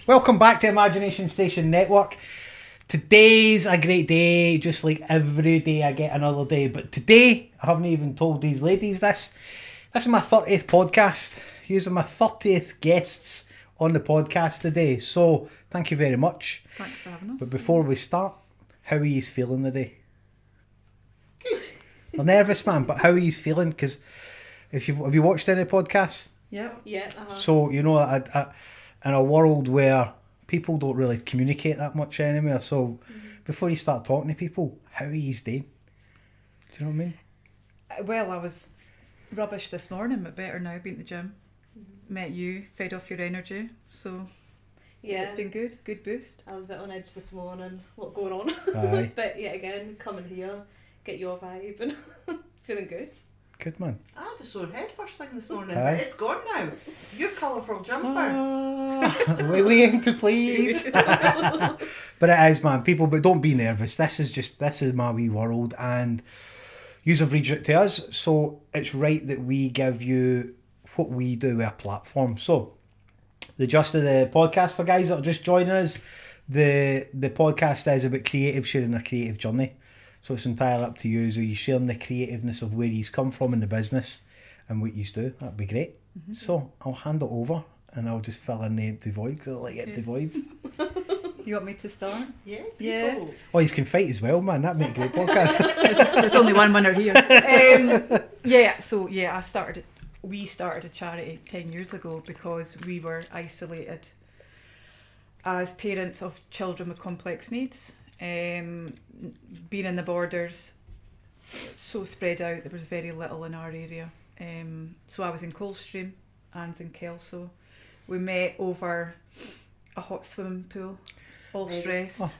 Welcome back to Imagination Station Network. Today's a great day, just like every day I get another day. But today, I haven't even told these ladies this. This is my 30th podcast. Using my 30th guests on the podcast today. So, thank you very much. Thanks for having us. But before we start, how are you feeling today? Good. I'm nervous, man, but how are you feeling? Because have you watched any podcasts? Yep. Yeah. So, you know, in a world where people don't really communicate that much anymore, so before you start talking to people, how are you doing? Do you know what I mean? Well, I was rubbish this morning, but better now, been to the gym. Met you, fed off your energy, so Yeah. it's been good. Good boost. I was a bit on edge this morning, a lot going on. Aye. But yeah, again, coming here, get your vibe and feeling good. Good, man. I had a sore head first thing this morning, Aye. but it's gone now. Your colourful jumper. We aim to please. But it is, man. People, but don't be nervous. This is my wee world, and yous have reached out to us, so it's right that we give you what we do with a platform. So, the gist of the podcast for guys that are just joining us, the podcast is about creative, sharing a creative journey. So it's entirely up to you. So you're sharing the creativeness of where you've come from in the business and what you do. That'd be great. Mm-hmm. So I'll hand it over and I'll just fill in the empty void because I like empty void. You want me to start? Yeah. Yeah. People. Oh, you can fight as well, man. That'd make a great podcast. There's only one winner here. We started a charity 10 years ago because we were isolated as parents of children with complex needs. Being in the borders, it's so spread out, there was very little in our area. So I was in Coldstream, Anne's in Kelso. We met over a hot swimming pool, all stressed. Oh.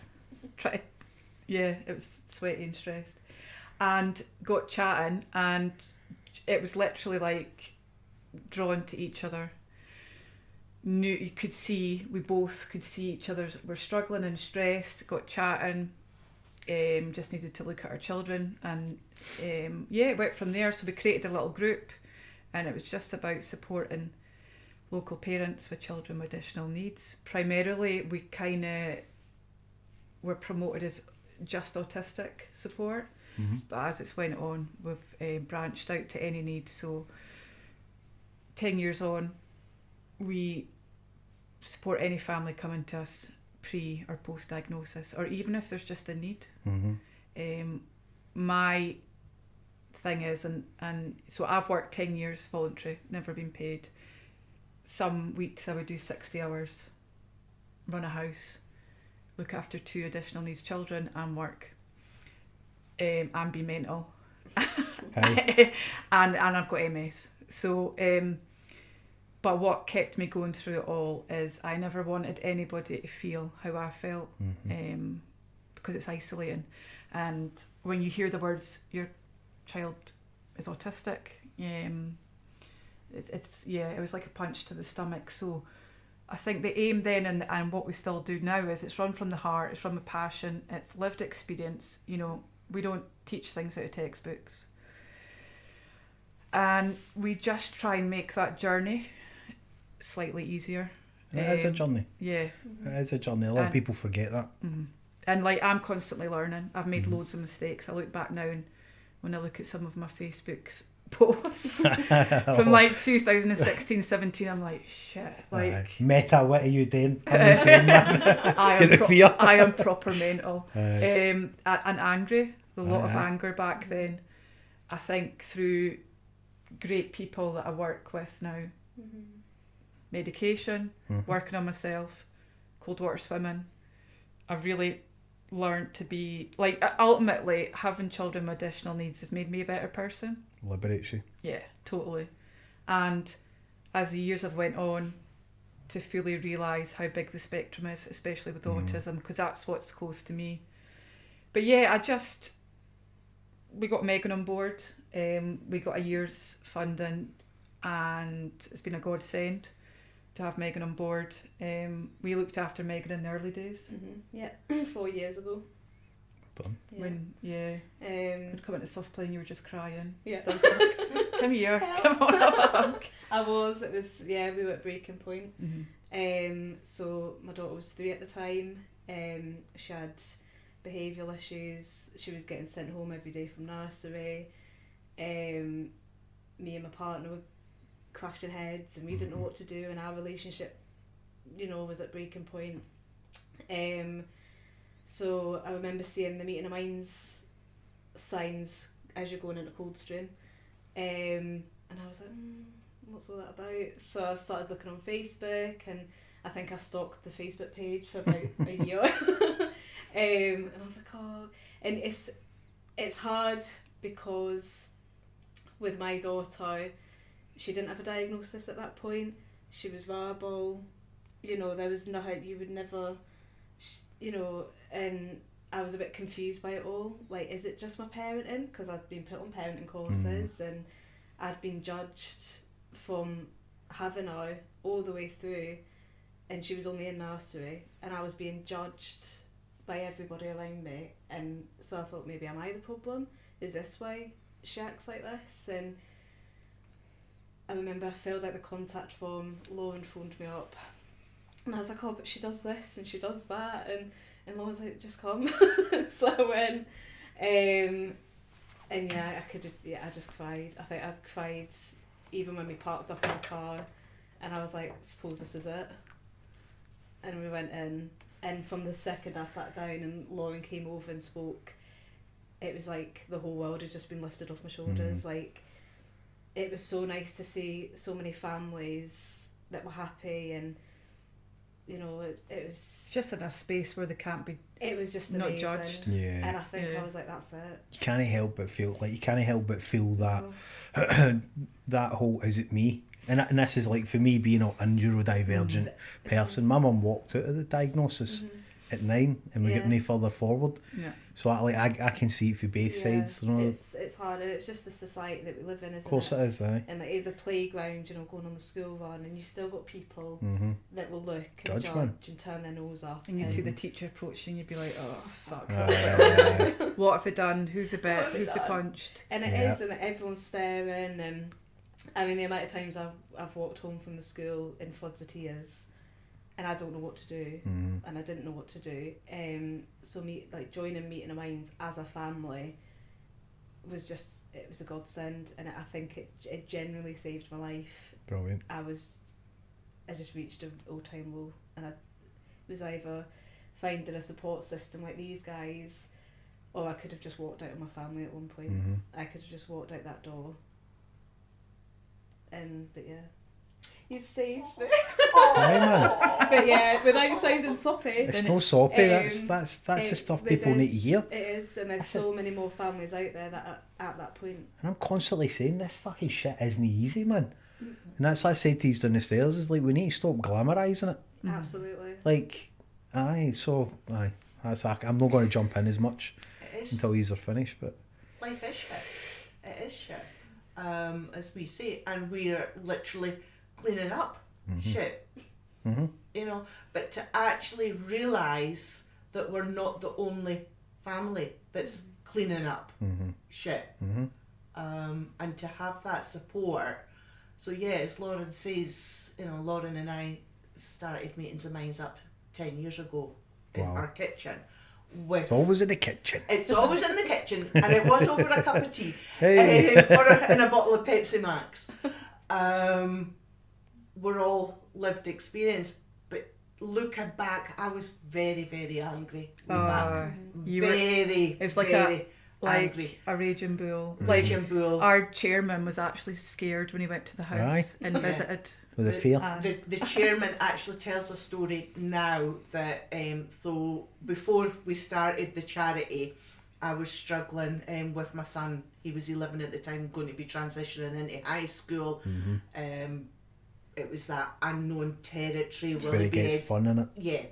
It was sweaty and stressed. And got chatting, and it was literally like drawn to each other. We both could see each other were struggling and stressed, got chatting, just needed to look at our children, and it went from there. So we created a little group, and it was just about supporting local parents with children with additional needs. Primarily, we kind of were promoted as just autistic support, but as it's went on, we've branched out to any need. So 10 years on, we support any family coming to us pre or post diagnosis, or even if there's just a need. My thing is, and so I've worked 10 years voluntary, never been paid. Some weeks I would do 60 hours, run a house, look after 2 additional needs children, and work, and be mental. and I've got MS. So but what kept me going through it all is I never wanted anybody to feel how I felt, because it's isolating. And when you hear the words, your child is autistic, it was like a punch to the stomach. So I think the aim then, and what we still do now, is it's run from the heart, it's from a passion, it's lived experience. You know, we don't teach things out of textbooks. And we just try and make that journey slightly easier. It is a journey. Yeah. It is a journey. A lot of people forget that. And like, I'm constantly learning. I've made loads of mistakes. I look back now, and when I look at some of my Facebook posts from like 2016, 17, I'm like, shit. Like, Meta, what are you doing? I'm the same, man. I am proper mental. And angry. A lot of anger back then. I think through great people that I work with now, medication, working on myself, cold water swimming, I've really learned to be, like, ultimately having children with additional needs has made me a better person. Liberates you. Yeah, totally. And as the years have went on, to fully realise how big the spectrum is, especially with autism, because that's what's close to me. But yeah, we got Megan on board, we got a year's funding, and it's been a godsend to have Megan on board. We looked after Megan in the early days. Yeah, 4 years ago. done. Yeah. When I'd come into soft play and you were just crying. Yeah. So I was like, come here, come on, have a hug. It was, we were at breaking point. So my daughter was 3 at the time. She had behavioural issues. She was getting sent home every day from nursery. Me and my partner were clashing heads, and we didn't know what to do, and our relationship, was at breaking point. So I remember seeing the meeting of minds signs as you're going into Coldstream, and I was like, what's all that about? So I started looking on Facebook, and I think I stalked the Facebook page for about a year. And I was like, oh, and it's hard because with my daughter, she didn't have a diagnosis at that point. She was verbal, there was nothing, you would never, and I was a bit confused by it all. Like, is it just my parenting? Because I'd been put on parenting courses and I'd been judged from having her all the way through, and she was only in nursery, and I was being judged by everybody around me, and so I thought, maybe am I the problem? Is this why she acts like this? And I remember I filled out the contact form. Lauren phoned me up, and I was like, oh, but she does this and she does that, and Lauren was like, just come. So I went, and I just cried. I think I cried even when we parked up in the car, and I was like, suppose this is it. And we went in, and from the second I sat down and Lauren came over and spoke, it was like the whole world had just been lifted off my shoulders. Like, it was so nice to see so many families that were happy, and it was Just in a space where they can't be. It was just not amazing. judged. Yeah. And I think I was like, that's it. You can't help but feel that that whole, is it me? And this is like, for me, being a neurodivergent person, my mum walked out of the diagnosis at 9, and we got no further forward. Yeah. So I can see it for both sides. It's hard, and it's just the society that we live in, isn't it? Of course it is, aye. And like the playground, going on the school run, and you still got people that will look and Judgment. judge and turn their nose up. And you'd see the teacher approaching, you'd be like, oh, fuck. Aye. What have they done? Who's the bit? What have they Who's the done? punched? And it is, and everyone's staring. And I mean, the amount of times I've walked home from the school in floods of tears, and I don't know what to do, and I didn't know what to do. So joining Meeting of Minds as a family was it was a godsend, and I think it genuinely saved my life. Brilliant. I just reached an all-time low, and I was either finding a support system like these guys, or I could have just walked out of my family at one point. I could have just walked out that door. But yeah, you saved me. But yeah, without sounding soppy. It's no soppy. That's the stuff people need to hear. It is, and there's so many more families out there that are at that point. And I'm constantly saying, this fucking shit isn't easy, man. And that's what I said to you down the stairs, is like, we need to stop glamorising it. Absolutely. Like, that's I'm not going to jump in as much until these are finished, but life is shit. It is shit. As we say, and we're literally cleaning up shit. But to actually realise that we're not the only family that's cleaning up shit, and to have that support. So yeah, as Lauren says, Lauren and I started Meetings of Minds up 10 years ago in our kitchen. It's always in the kitchen. It's always in the kitchen, and it was over a cup of tea, Hey. or in a bottle of Pepsi Max. We're all lived experience, but looking back, I was very, very angry. It was like angry. a raging bull. Raging bull. Our chairman was actually scared when he went to the house and visited. With a fear. The chairman actually tells a story now that so before we started the charity, I was struggling with my son. He was 11 at the time, going to be transitioning into high school. It was that unknown territory. It's where he gets fun in it. Yeah.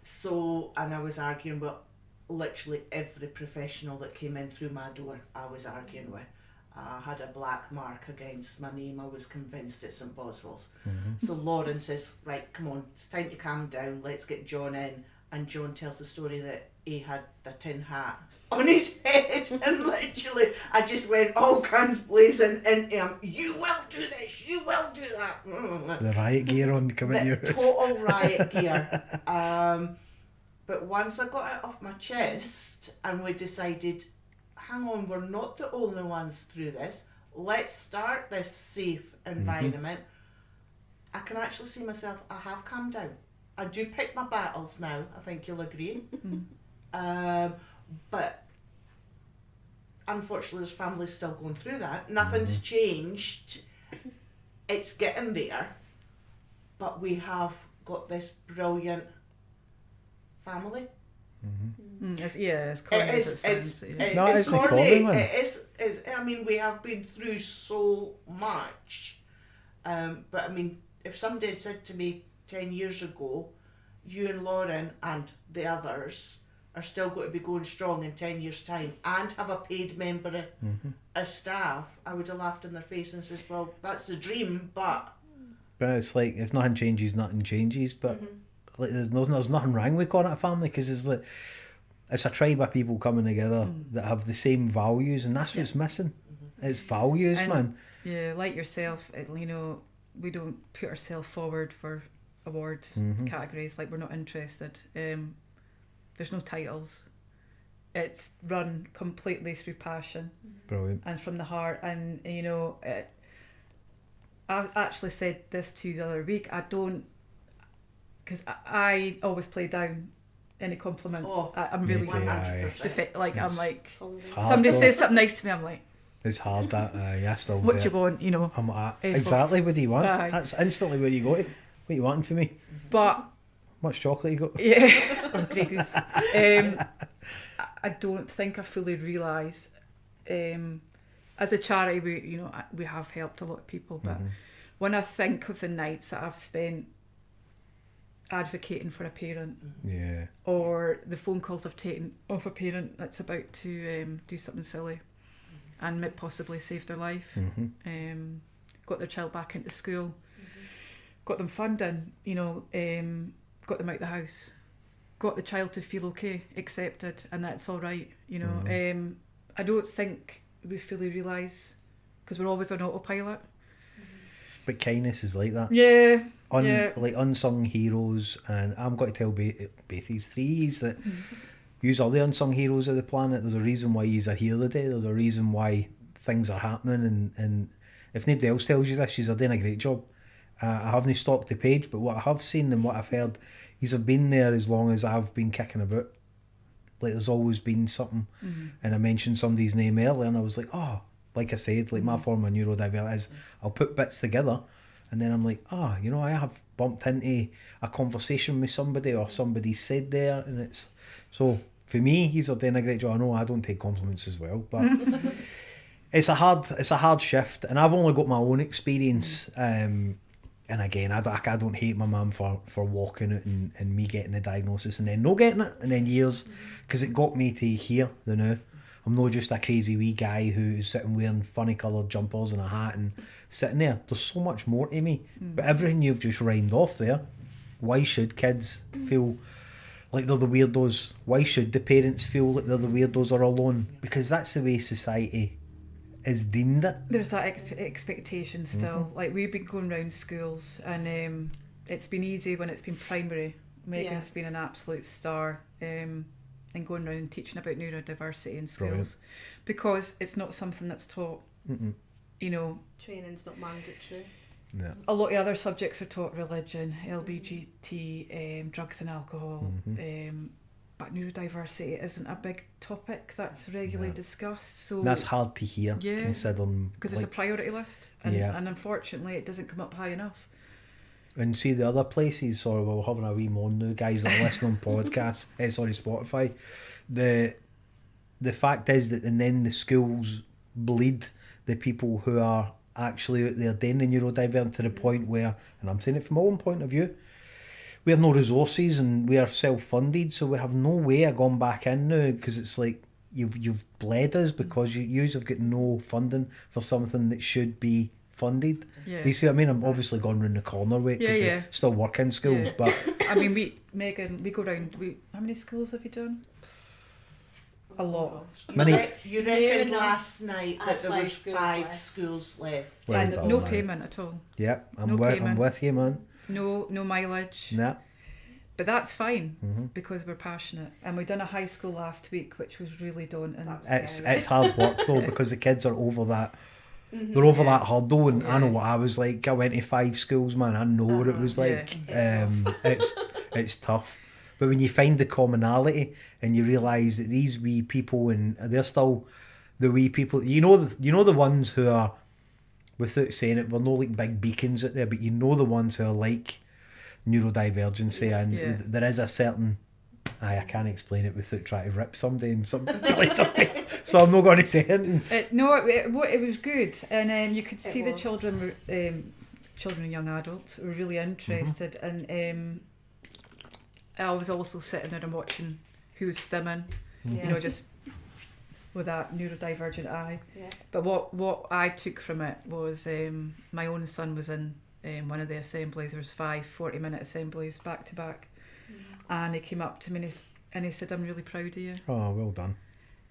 So, and I was arguing with literally every professional that came in through my door. I was arguing with. I had a black mark against my name. I was convinced at St Boswell's. So Lauren says, right, come on, it's time to calm down. Let's get John in. And John tells the story that he had the tin hat on his head, and literally I just went all guns blazing into him. You will do this, you will do that. The riot gear on coming to your The house. total riot gear. But once I got it off my chest and we decided, hang on, we're not the only ones through this. Let's start this safe environment. I can actually see myself, I have calmed down. I do pick my battles now, I think you'll agree. But unfortunately, there's families still going through that. Nothing's changed. It's getting there. But we have got this brilliant family. It's corny as it sounds. No, it's it's corny. corny, man. I mean, we have been through so much. But I mean, if somebody had said to me 10 years ago, you and Lauren and the others are still going to be going strong in 10 years' time and have a paid member of staff, I would have laughed in their face and said, well, that's the dream, but... But it's like, if nothing changes, nothing changes. But like, there's nothing wrong with calling it a family, because it's like, it's a tribe of people coming together that have the same values, and that's what's missing. It's values, And, man. Yeah, like yourself, you know, we don't put ourselves forward for awards categories. Like, we're not interested. There's no titles. It's run completely through passion Brilliant. and from the heart. And you know, I actually said this to you the other week. I don't, because I always play down any compliments. Oh, I'm really me too. I'm like, It's hard, somebody though. says something nice to me, I'm like, It's hard that, I still what do you it. want, you know. I'm like, F exactly, what do you want? Aye. That's instantly where you go to. What you wanting for me? But Much chocolate you got? yeah, oh, Grey Goose. I don't think I fully realise. As a charity, we have helped a lot of people, but when I think of the nights that I've spent advocating for a parent, Yeah. or the phone calls I've taken off a parent that's about to do something silly and possibly save their life, got their child back into school, got them funding, got them out the house, got the child to feel okay, accepted, and that's all right, I don't think we fully realise, because we're always on autopilot. But kindness is like that. Yeah. Like unsung heroes, and I'm going to tell Bethy's threes that yous are the unsung heroes of the planet. There's a reason why yous are here today. There's a reason why things are happening, and if nobody else tells you this, yous are doing a great job. I haven't stalked the page, but what I have seen and what I've heard, yous have been there as long as I've been kicking about. Like, there's always been something. And I mentioned somebody's name earlier, and I was like, oh, like I said, like my form of neurodivergent is, I'll put bits together, and then I'm like, I have bumped into a conversation with somebody, or somebody said there, and it's, so for me, he's doing a great job. I know I don't take compliments as well, but it's a hard shift, and I've only got my own experience. And again, I don't hate my mum for walking it and me getting the diagnosis and then no getting it, and then years, because it got me to here, I'm not just a crazy wee guy who's sitting wearing funny coloured jumpers and a hat and sitting there. There's so much more to me. But everything you've just rhymed off there, why should kids feel like they're the weirdos? Why should the parents feel like they're the weirdos or alone? Because that's the way society is deemed it. There's that expectation still. Like, we've been going around schools, and it's been easy when it's been primary. Megan's been an absolute star, and going around and teaching about neurodiversity in schools. Brilliant. Because it's not something that's taught. Training's not mandatory. Yeah. A lot of other subjects are taught: religion, LGBT, drugs and alcohol, but neurodiversity isn't a big topic that's regularly discussed. So And that's hard to hear, Yeah. considering, because there's a priority list, and unfortunately it doesn't come up high enough. and see the other places. Sorry, we're having a wee moan now, guys that are listening on podcasts. Spotify. The fact is that, and then the schools bleed the people who are actually out there doing the neurodivergent to the point where, and I'm saying it from my own point of view, we have no resources and we are self-funded, so we have no way of going back in now, because it's like you've bled us because you have got no funding for something that should be funded. Yeah. Do you see what I mean? I'm obviously going round the corner with it because we still work in schools, Yeah. but I mean, Megan, we go round. How many schools have you done? A lot. Many- You Near reckoned enough. last night I that had there was 5 schools 5 left. schools left. Well And done, no man. payment at all. Yep, No I'm payment. with you, man. No mileage. Yeah. But that's fine Mm-hmm. because we're passionate. And we done a high school last week, which was really daunting. That was It's scary. it's hard work though because the kids are over that. They're over that hurdle, and I know what I was like. I went to 5 schools, man. I know what it was like. Yeah. It's tough, but when you find the commonality and you realise that these wee people, and they're still the wee people. You know the ones who are, without saying it, we're no like big beacons out there, but you know the ones who are like neurodivergency, and Yeah. there is a certain. I can't explain it without trying to rip somebody and something. So I'm not going to say anything. It was good, and you could see the was. children and young adults were really interested, and I was also sitting there and watching who was stimming, Yeah. just with that neurodivergent eye. Yeah. But what I took from it was my own son was in one of the assemblies. There was 5 40-minute assemblies back to back, and he came up to me and he said, "I'm really proud of you." Oh, well done.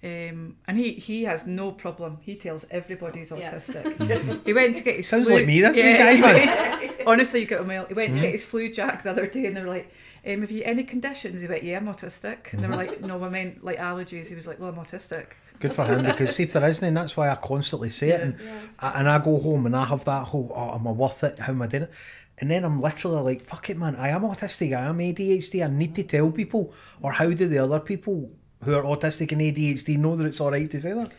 And he has no problem. He tells everybody he's Yeah. autistic. He went to get his Sounds flu. like me, this wee guy, he man. went- honestly, you get a mail. He went to get his flu jack the other day, and they were like, "Have you any conditions?" He went, "Yeah, I'm autistic." And they were like, "No, I meant like allergies." He was like, "Well, I'm autistic." Good for him, because see if there isn't, and that's why I constantly say it. And, I go home and I have that whole, am I worth it? How am I doing it? And then I'm literally like, fuck it, man. I am autistic. I am ADHD. I need to tell people. Or how do the other people who are autistic and ADHD know that it's all right to say that?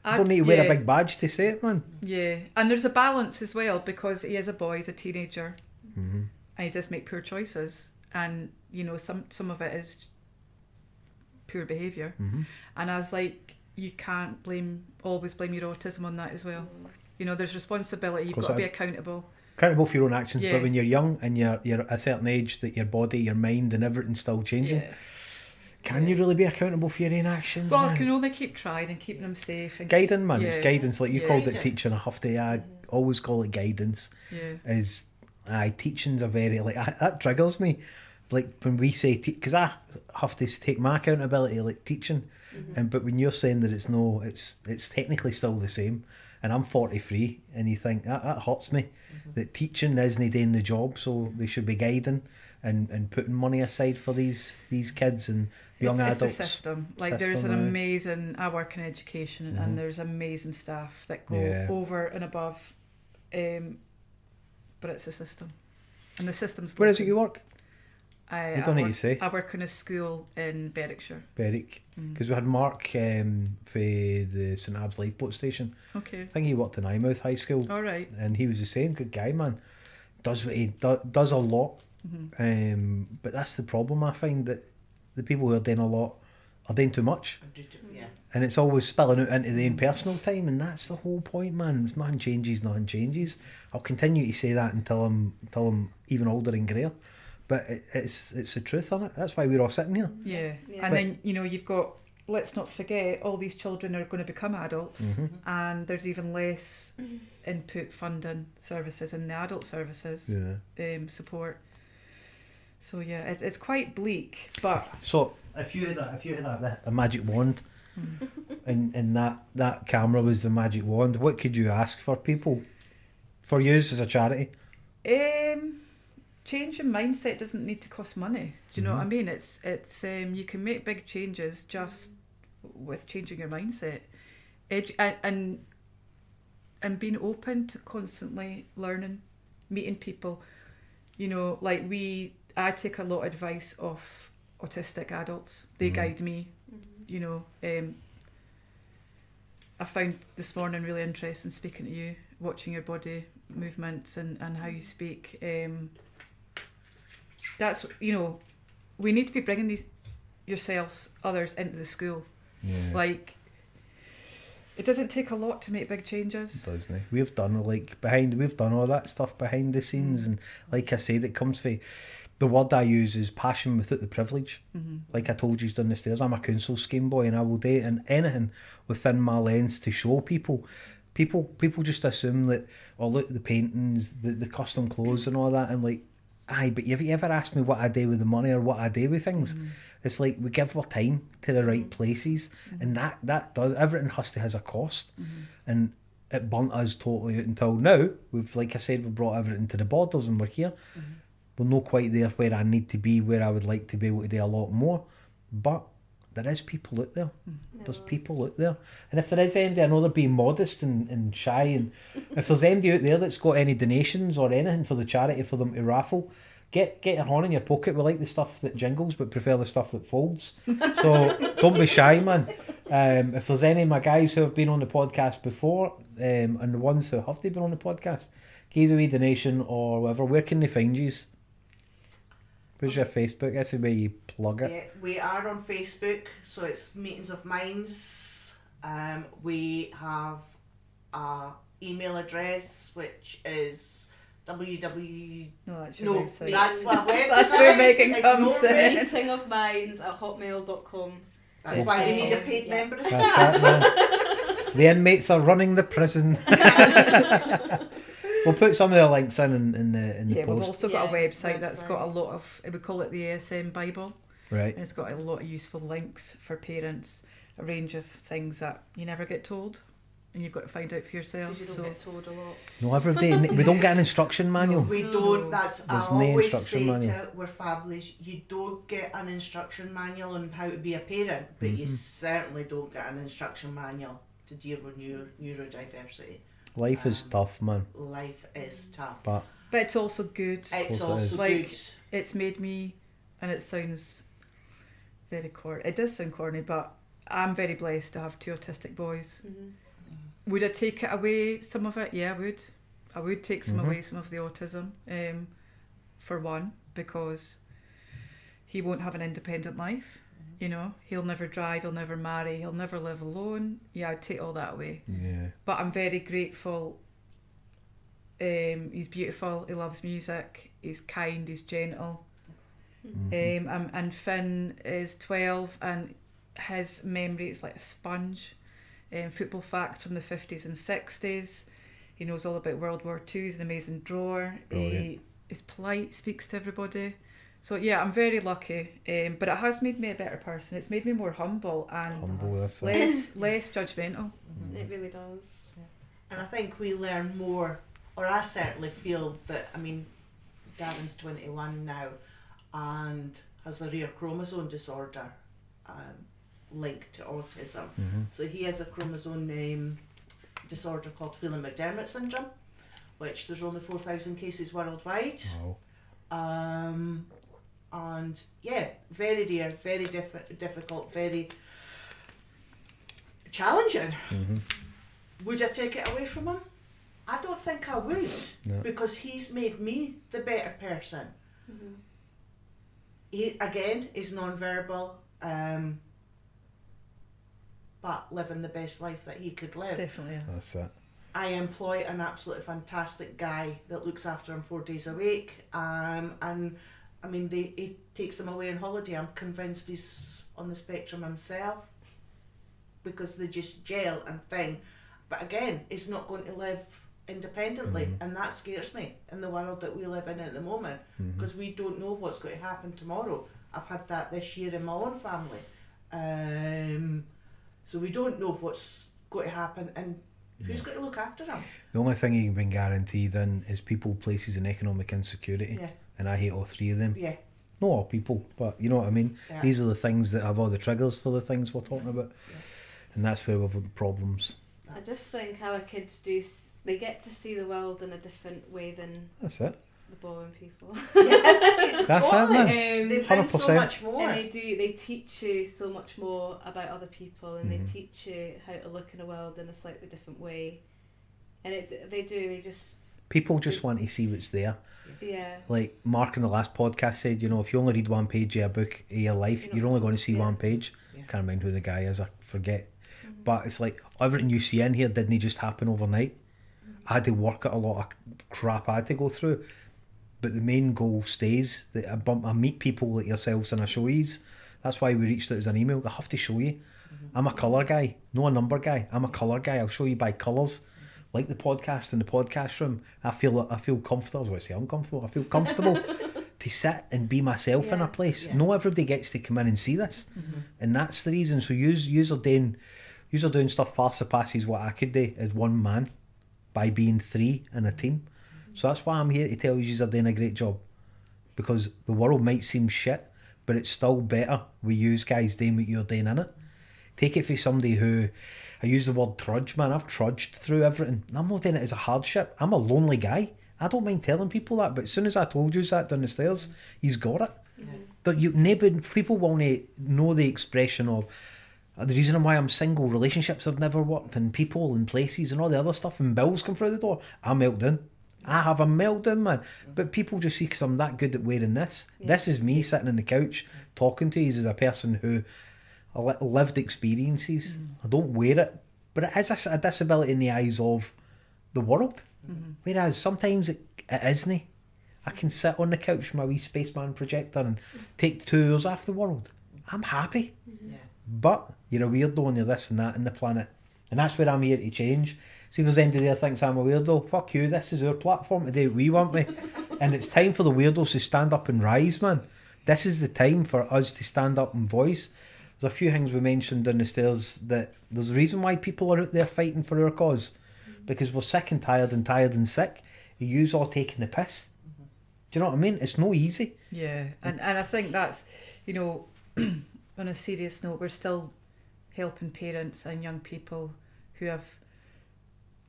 I don't need to wear a big badge to say it, man. Yeah, and there's a balance as well, because he is a boy, he's a teenager, and he does make poor choices, and some of it is poor behaviour. And I was like, you can't always blame your autism on that as well. There's responsibility. You've got to be accountable. Accountable for your own actions, Yeah. but when you're young and you're a certain age, that your body, your mind, and everything's still changing. Yeah. Can you really be accountable for your own actions, Well, I man? can only keep trying and keeping them safe. And Guiding, man. It's Yeah. guidance. Like you Yeah. called it Guidance. teaching. I have to. I always call it guidance. Yeah. Teaching's a very that triggers me. Like when we say because I have to take my accountability, like teaching, but when you're saying that it's technically still the same, and I'm 43, and you think that hurts me, that teaching isn't doing the job, so they should be guiding and putting money aside for these kids and young adults. It's the system. Like there's an System, aye. amazing. I work in education, and there's amazing staff that go Yeah. over and above. But it's a system, and the system's. Where is it broken. you work? You don't need to say. I work in a school in Berwickshire. Berwick. Because we had Mark for the St Abbs Lifeboat Station. Okay. I think he worked in Eyemouth High School. All right. And he was the same. Good guy, man. Does what he does a lot. But that's the problem, I find, that the people who are doing a lot are doing too much. Yeah. And it's always spilling out into the impersonal time, and that's the whole point, man. If nothing changes. I'll continue to say that until I'm even older and greyer. But it's the truth, isn't it? That's why we're all sitting here. Yeah. Yeah. And then you've got. Let's not forget, all these children are going to become adults, and there's even less input funding services in the adult services support. So yeah, it's quite bleak. But So if you had a magic wand, and that camera was the magic wand, what could you ask for people, for use as a charity? Changing mindset doesn't need to cost money. Do you know what I mean? It's you can make big changes just with changing your mindset, and being open to constantly learning, meeting people. Like I take a lot of advice off autistic adults. They guide me. I found this morning really interesting speaking to you, watching your body movements and how you speak. That's we need to be bringing these yourselves, others into the school. Yeah. Like, it doesn't take a lot to make big changes. Doesn't it? We've done all that stuff behind the scenes, and like I said, it comes from the word I use is passion without the privilege. Like I told you down the stairs, I'm a council scheme boy, and I will do anything within my lens to show people. People just assume that, oh look, the paintings, the custom clothes and all that, and like, Aye, but have you ever asked me what I do with the money or what I do with things? It's like we give our time to the right places, and that does, everything has a cost, and it burnt us totally out until now. We've, like I said, we've brought everything to the borders and we're here. We're not quite there where I need to be, where I would like to be able to do a lot more, but there is people out there. There's people out there. And if there is anybody, I know they're being modest and shy, and if there's anybody out there that's got any donations or anything for the charity for them to raffle, get your horn in your pocket. We like the stuff that jingles, but prefer the stuff that folds. So don't be shy, man. If there's any of my guys who have been on the podcast before, and the ones who have been on the podcast, give us a wee donation or whatever. Where can they find you? Where's your Facebook? That's the way you plug it. Yeah, we are on Facebook, so it's Meetings of Minds. We have a email address which is www. No, that's your website. That's my website. That's where Megan comes in. Meetingofminds@hotmail.com. That's why we need a paid member of That's staff. it, man. The inmates are running the prison. We'll put some of the links in the We've post. also got a Yeah, website that's got a lot of, we call it the ASM Bible, Right. and it's got a lot of useful links for parents, a range of things that you never get told, and you've got to find out for yourself. Because you don't get told a lot. No, every day. We don't get an instruction manual. We don't. That's I There's no always instruction say manual. to our families, you don't get an instruction manual on how to be a parent, but you certainly don't get an instruction manual to deal with neurodiversity. Life is tough, man. Life is tough. But But it's also good. It's course it also is. Like, good. It's made me, and it sounds very corny. It does sound corny, but I'm very blessed to have two autistic boys. Would I take it away, some of it? Yeah, I would. I would take some away, some of the autism, for one, because he won't have an independent life. You know, he'll never drive, he'll never marry, he'll never live alone. Yeah, I'd take all that away. yeah, But I'm very grateful. He's beautiful, he loves music, he's kind, he's gentle. And Finn is 12 and his memory is like a sponge. Football facts from the 50s and 60s. He knows all about World War II, he's an amazing drawer. He is polite, speaks to everybody. So yeah, I'm very lucky, but it has made me a better person. It's made me more humble and that's it. less judgmental. It really does. And I think we learn more, or I certainly feel that, I mean, Gavin's 21 now and has a rare chromosome disorder linked to autism. So he has a chromosome disorder called Phelan-McDermott syndrome, which there's only 4,000 cases worldwide. Wow. And yeah, very rare, very difficult, very challenging. Would I take it away from him? I don't think I would, because he's made me the better person. He, again, is non-verbal, but living the best life that he could live. Definitely. Yeah. That's it. I employ an absolutely fantastic guy that looks after him 4 days a week, and I mean, he takes him away on holiday. I'm convinced he's on the spectrum himself, because they just gel and thing. But again, he's not going to live independently, and that scares me in the world that we live in at the moment, because we don't know what's going to happen tomorrow. I've had that this year in my own family, so we don't know what's going to happen, and who's going to look after him. The only thing you can be guaranteed in is people, places, and economic insecurity. Yeah. And I hate all three of them. Yeah. Not all people, but you know what I mean. Yeah. These are the things that have all the triggers for the things we're talking about, and that's where we've got the problems. I just think our kids they get to see the world in a different way than That's it. the boring people. That's Totally. it, man. They bring so 100%. much more. And they teach you so much more about other people, and they teach you how to look in the world in a slightly different way. And they just People just want to see what's there. Yeah. Like Mark in the last podcast said, you know, if you only read one page of a book of your life, you're only going to see one page. Can't remember who the guy is, I forget. But it's like, everything you see in here didn't just happen overnight. I had to work at a lot of crap I had to go through. But the main goal stays. That I meet people like yourselves and I show yous. That's why we reached out as an email. I have to show you. I'm a colour guy, not a number guy. I'm a colour guy. I'll show you by colours. Like the podcast in the podcast room, I feel comfortable. I was going to say uncomfortable. I feel comfortable to sit and be myself in a Yeah, place. yeah. Not everybody gets to come in and see this, and that's the reason. So yous are doing stuff far surpasses what I could do as one man by being three in a team. So that's why I'm here to tell you, you're doing a great job, because the world might seem shit, but it's still better with you guys doing what you're doing in it. Take it for somebody who, I use the word trudge, man. I've trudged through everything. I'm not doing it as a hardship. I'm a lonely guy. I don't mind telling people that, but as soon as I told you that down the stairs, he's got it. That people won't know the expression of the reason why I'm single. Relationships have never worked, and people and places and all the other stuff, and bills come through the door. I melt down. I have a meltdown, man. But people just see because I'm that good at wearing this. This is me sitting on the couch talking to you as a person who lived experiences. I don't wear it, but it is a disability in the eyes of the world. Whereas sometimes it isn't. I can sit on the couch with my wee spaceman projector and take tours off the world. I'm happy. Yeah. But you're a weirdo and you're this and that in the planet. And that's where I'm here to change. See if there's anybody there thinks I'm a weirdo. Fuck you, this is our platform today. We want me. And it's time for the weirdos to stand up and rise, man. This is the time for us to stand up and voice. There's a few things we mentioned down the stairs that there's a reason why people are out there fighting for our cause. Because we're sick and tired and sick. You all taking the piss. Do you know what I mean? It's no easy. Yeah, and I think that's, you know, on a serious note, we're still helping parents and young people who have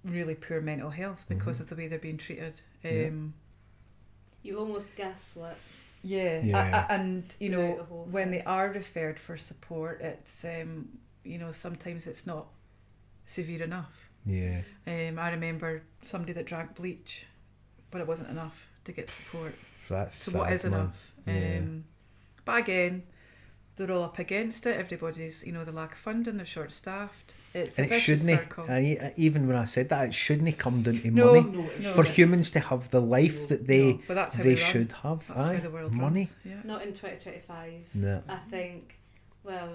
really poor mental health because of the way they're being treated. You almost gaslit. Yeah. And you Throughout know, the whole when thing. they are referred for support, it's you know, sometimes it's not severe enough. Yeah. I remember somebody that drank bleach, but it wasn't enough to get support. That's So what sad, is man. enough? Yeah. But again, they're all up against it. Everybody's, you know, the lack of funding, they're short staffed. It's And a it vicious shouldn't. circle. And even when I said that, it shouldn't come down to No, money. No, it no. For shouldn't. humans to have the life that they But that's how they we run. should have. That's Aye, how the world money. runs. Yeah. Not in 2025. No. I think, well,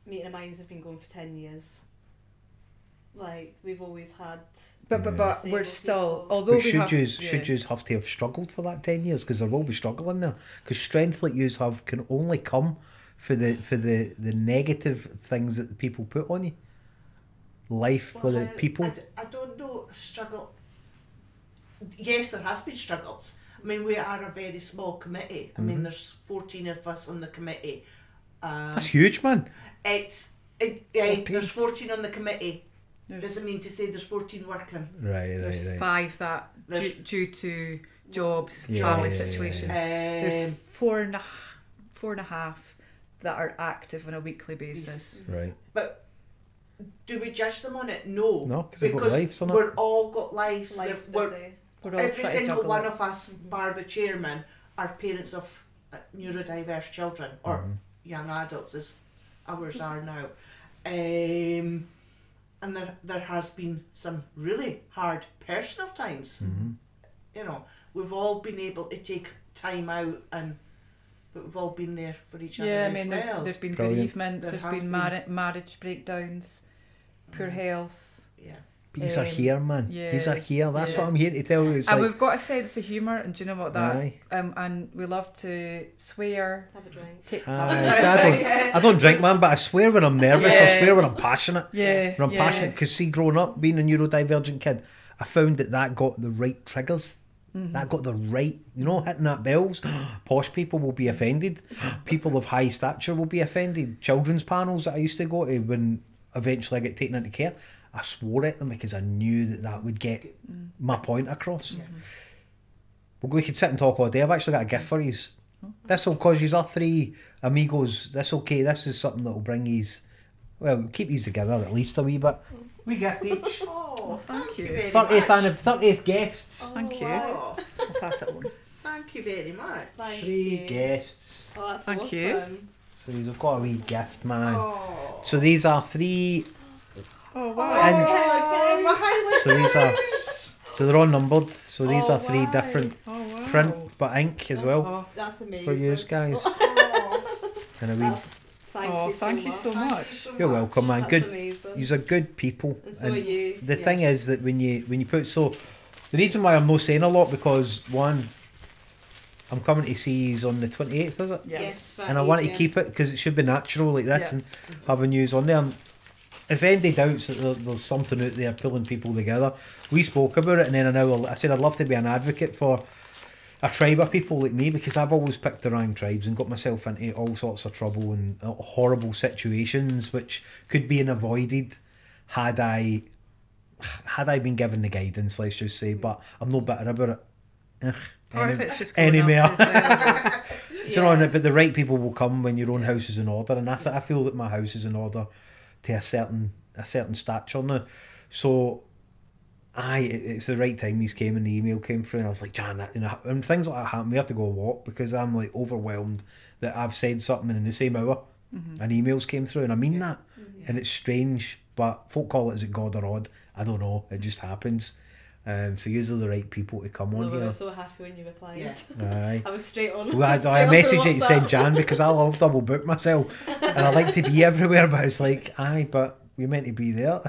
meeting of minds have been going for 10 years. Like, we've always had... But we're Disabled still, people. although But we have... should yous have to have struggled for that 10 years? Because there will be struggling there. Because strength like yous have can only come for the negative things that the people put on you. Life, Well, whether people... I don't know, struggle. Yes, there has been struggles. I mean, we are a very small committee. I mean, there's 14 of us on the committee. That's huge, man. 14. There's 14 on the committee. There's, Doesn't mean to say there's 14 working. there's 5 that, There's- due to jobs, Yeah, family yeah, yeah, situations. There's Um, four and a half that are active on a weekly basis. Right. but do we judge them on it? No. No, 'cause they've got lives, innit? we're all got lives. Life's We're- busy. We're all every trying to single juggle one it. of us, bar the chairman, are parents of neurodiverse children or young adults, as ours are now. And there has been some really hard personal times. You know, we've all been able to take time out, but we've all been there for each other Yeah, I as mean, well. there's been Brilliant. bereavements, There there's has been been. marriage breakdowns, poor health. Yeah. But these are here, man. yeah, These are here. That's yeah. what I'm here to tell you. It's And like, we've got a sense of humour, and do you know what that? Aye. And we love to swear. Have a drink. Take, I don't drink, man, but I swear when I'm nervous. I Yeah. swear when I'm passionate. Yeah, When I'm yeah. passionate, because see, growing up, being a neurodivergent kid, I found that got the right triggers. Mm-hmm. That got the right, hitting that bells. Posh people will be offended. People of high stature will be offended. Children's panels that I used to go to when eventually I get taken into care, I swore at them because I knew that would get my point across. We could sit and talk all day. I've actually got a gift for you. This will cause you are 3 amigos. This okay. This is something that will bring you, well, keep you together at least a wee bit. We gift each. Oh, thank you. very 30th much. and 30th guests. Thank you. Wow. I'll pass it on. Thank you very much. Thank 3 you. guests. Oh, that's Thank awesome. you. So you've got a wee gift, man. Oh. So these are 3. Oh wow. Oh, my highlight So these are- colours. So they're all numbered. So these Oh, are 3 wow. different Oh wow. print, but ink as well Oh, That's amazing. for you guys. Oh, And a wee. That's, thank you so thank much. you so You're much. welcome, man. That's Good. amazing. You're good people. And so are you. The thing is that when you put, so the reason why I'm not saying a lot, because one, I'm coming to see you on the 28th, is it? Yeah. Yes, And I want to keep it because it should be natural like this Yeah. and having news on there. And if anybody doubts that there's something out there pulling people together, we spoke about it, and then I said I'd love to be an advocate for a tribe of people like me, because I've always picked the wrong tribes and got myself into all sorts of trouble and horrible situations which could be avoided had I been given the guidance, let's just say. But I'm no bitter about it. Or if it's just going anywhere. up as well. You know, but the right people will come when your own house is in order, and I feel that my house is in order to a certain stature now. So, it's the right time these came and the email came through, and I was like, Jan, and things like that happen. We have to go walk because I'm like overwhelmed that I've said something in the same hour, and emails came through, and I mean that, and it's strange, but folk call it, is it God or odd? I don't know. It just happens. So usually the right people to come on We here. were so happy when you replied. Yeah. Aye. I was straight on. Well, I messaged it and said Jan because I'll double book myself and I like to be everywhere, but it's like, aye, but we're meant to be there.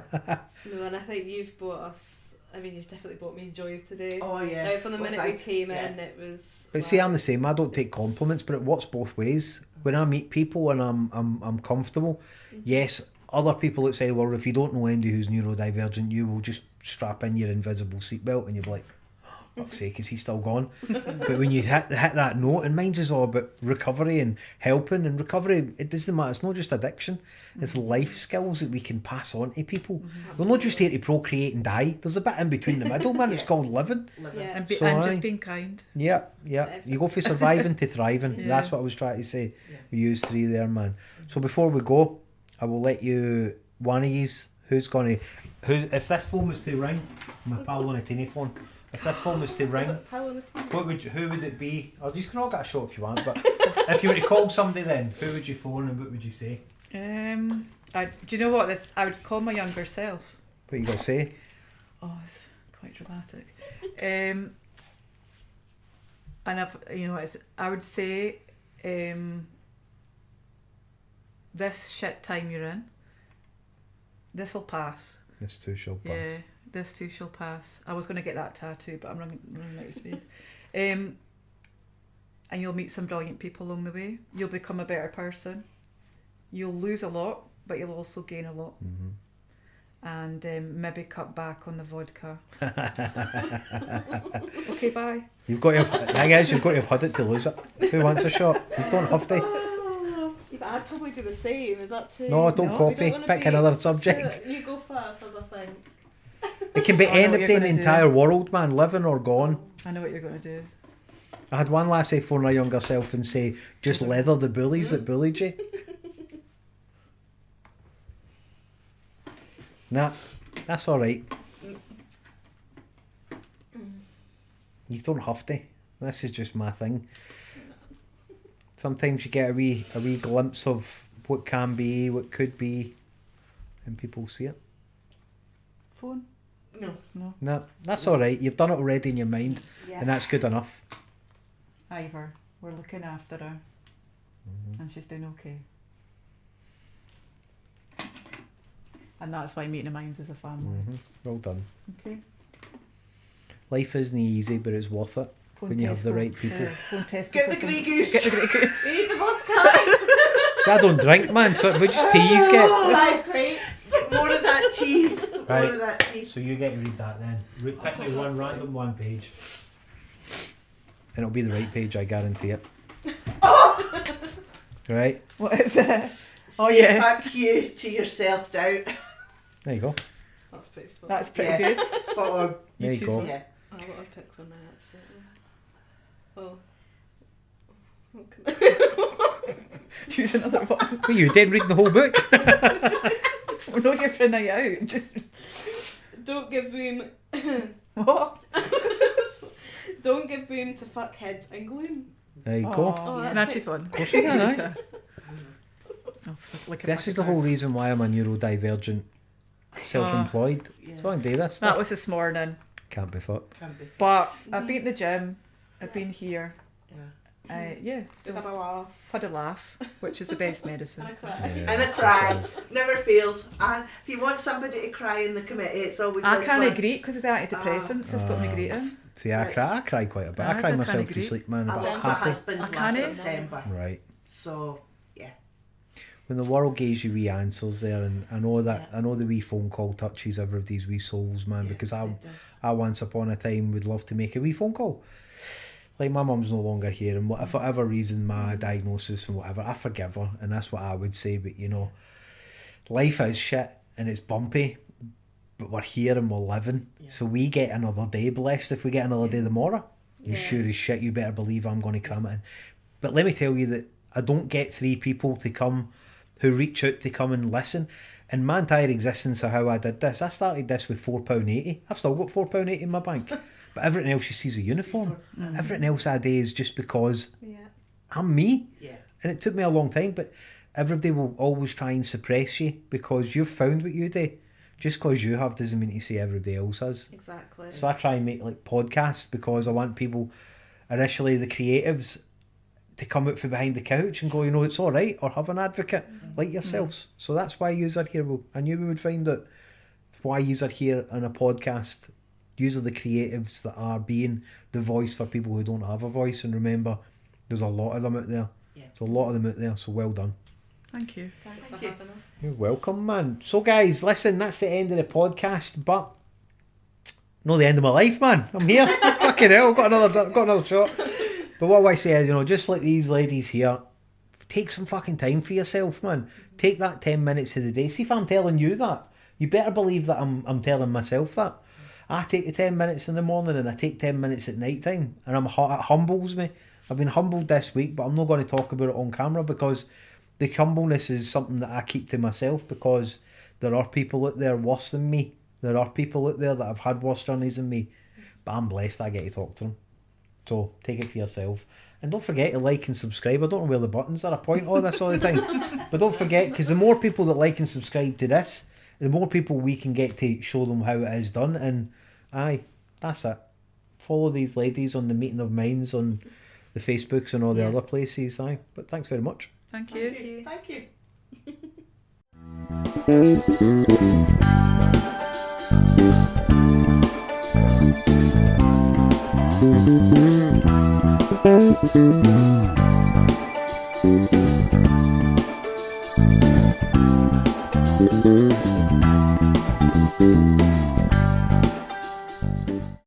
No, and I think you've brought us. I mean, you've definitely brought me joy today. Oh yeah. Like, from the Well, minute we thanks. came Yeah. in, it was. But see, I'm the same. I don't take compliments, but it works both ways. When I meet people and I'm comfortable, yes, other people that say, well, if you don't know anybody who's neurodivergent, you will just strap in your invisible seatbelt and you'll be like, oh, fuck's sake, is he still gone? But when you hit that note, and mine's is all about recovery and helping, and recovery, it doesn't matter, it's not just addiction, it's life skills that we can pass on to people. We're not just here to procreate and die, there's a bit in between the middle, man. It's called living. Yeah. And, So and aye. just being kind. Yeah, you go for surviving to thriving. Yeah. That's what I was trying to say. We use three there, man. So before we go, I will let you, one of yous, if this phone was to ring, my pal on a tinny phone, if this phone was to ring, who would it be? Or you can all get a shot if you want, but if you were to call somebody then, who would you phone and what would you say? Do you know what? I would call my younger self. What you got to say? Oh, it's quite dramatic. And I would say, this shit time you're in, this'll pass. This too shall pass. Yeah, this too shall pass. I was going to get that tattoo, but I'm running out of space. And you'll meet some brilliant people along the way. You'll become a better person. You'll lose a lot, but you'll also gain a lot. And maybe cut back on the vodka. Okay, bye. You've got to have had it to lose it. Who wants a shot? You don't have to. Yeah, but I'd probably do the same. Is that too? No, don't No, We copy. don't wanna Pick be- another subject. You go first, as I think. It can be I know what anybody you're in the gonna do. entire world, man, living or gone. I know what you're going to do. I had one lassie phone her younger self and say, just leather the bullies that bullied you. Nah, that's alright. You don't have to. This is just my thing. Sometimes you get a wee glimpse of what can be, what could be, and people see it. Phone? No. No. Nah, that's alright. You've done it already in your mind, Yeah. and that's good enough. Ivor, we're looking after her. And she's doing okay. And that's why meeting a minds as a family. Well done. Okay. Life isn't easy, but it's worth it Phone when you have the Tesco. right people. Phone Tesco. Get the for- Grey Goose. Get the Grey Goose. We need the vodka. See, I don't drink, man, so we just teas get. 5 crates. More of that tea. Right. More of that tea. So you get to read that then. Pick me one random one page. And it'll be the right page, I guarantee it. Right? What is it? Oh, Say yeah. fuck you to yourself down. There you go. That's pretty spot. That's pretty Yeah. good. Spot on. There you choose go. one. Yeah. I want to pick one now, actually. Oh. Choose another one. Well, you didn't read the whole book. We're not here for a night out. Just Don't give room. what? Don't give room to fuckheads and gloom. There you go. Oh, Can I that's choose one? Of course you can, aye. Oh, like a This is the bucket whole bag. reason why I'm a neurodivergent, self-employed. Yeah. So I can do this That stuff. was this morning. Can't be fucked. Can be. But I've been at the gym. I've been here. Yeah. Yeah, Just still have a laugh. had a laugh, which is the best medicine. And a cry. Yeah, And a cry. that's Never fails. And if you want somebody to cry in the committee, it's always I this can't one. greet because of the antidepressants. They stop me greeting. See, I cry quite a bit. I I cry can't myself to agree. sleep, man. I But lost my happy. husband I last can't. September. Right. So, yeah. When the world gives you wee answers there, and I know that Yeah. I know the wee phone call touches everybody's wee souls, man. Yeah, because it does. I once upon a time would love to make a wee phone call. Like, my mum's no longer here, and for whatever reason, my diagnosis and whatever, I forgive her, and that's what I would say. But you know, life is shit and it's bumpy, but we're here and we're living. Yeah. So we get another day blessed if we get another day tomorrow. You Yeah. sure as shit, you better believe I'm going to cram it in. But let me tell you that I don't get 3 people to come who reach out to come and listen. And my entire existence of how I did this, I started this with £4.80. I've still got £4.80 in my bank. But everything else you see is a uniform. Everything else I do is just because Yeah. I'm me. Yeah. And it took me a long time, but everybody will always try and suppress you because you've found what you do. Just because you have doesn't mean to say everybody else has. Exactly. So I try and make like podcasts because I want people, initially the creatives, to come out from behind the couch and go, you know, it's all right, or have an advocate like yourselves. So that's why yous are here. Well, I knew we would find out why yous are here on a podcast. Yous are the creatives that are being the voice for people who don't have a voice. And remember, there's a lot of them out there. Yeah. There's a lot of them out there. So well done. Thank you. Thanks Thank for you. having us. You're welcome, man. So guys, listen, that's the end of the podcast, but not the end of my life, man. I'm here. Fucking hell, got another shot. But what I say is, you know, just like these ladies here, take some fucking time for yourself, man. Take that 10 minutes of the day. See if I'm telling you that. You better believe that I'm telling myself that. I take the 10 minutes in the morning and I take 10 minutes at night time, and it humbles me. I've been humbled this week, but I'm not going to talk about it on camera because the humbleness is something that I keep to myself, because there are people out there worse than me. There are people out there that have had worse journeys than me, but I'm blessed I get to talk to them. So take it for yourself. And don't forget to like and subscribe. I don't know where the buttons are. I point all this all the time. But don't forget, because the more people that like and subscribe to this, the more people we can get to show them how it is done. And aye, that's it. Follow these ladies on the Meeting of Minds on the Facebooks and all the other places. Aye. But thanks very much. Thank you. Thank you. Thank you.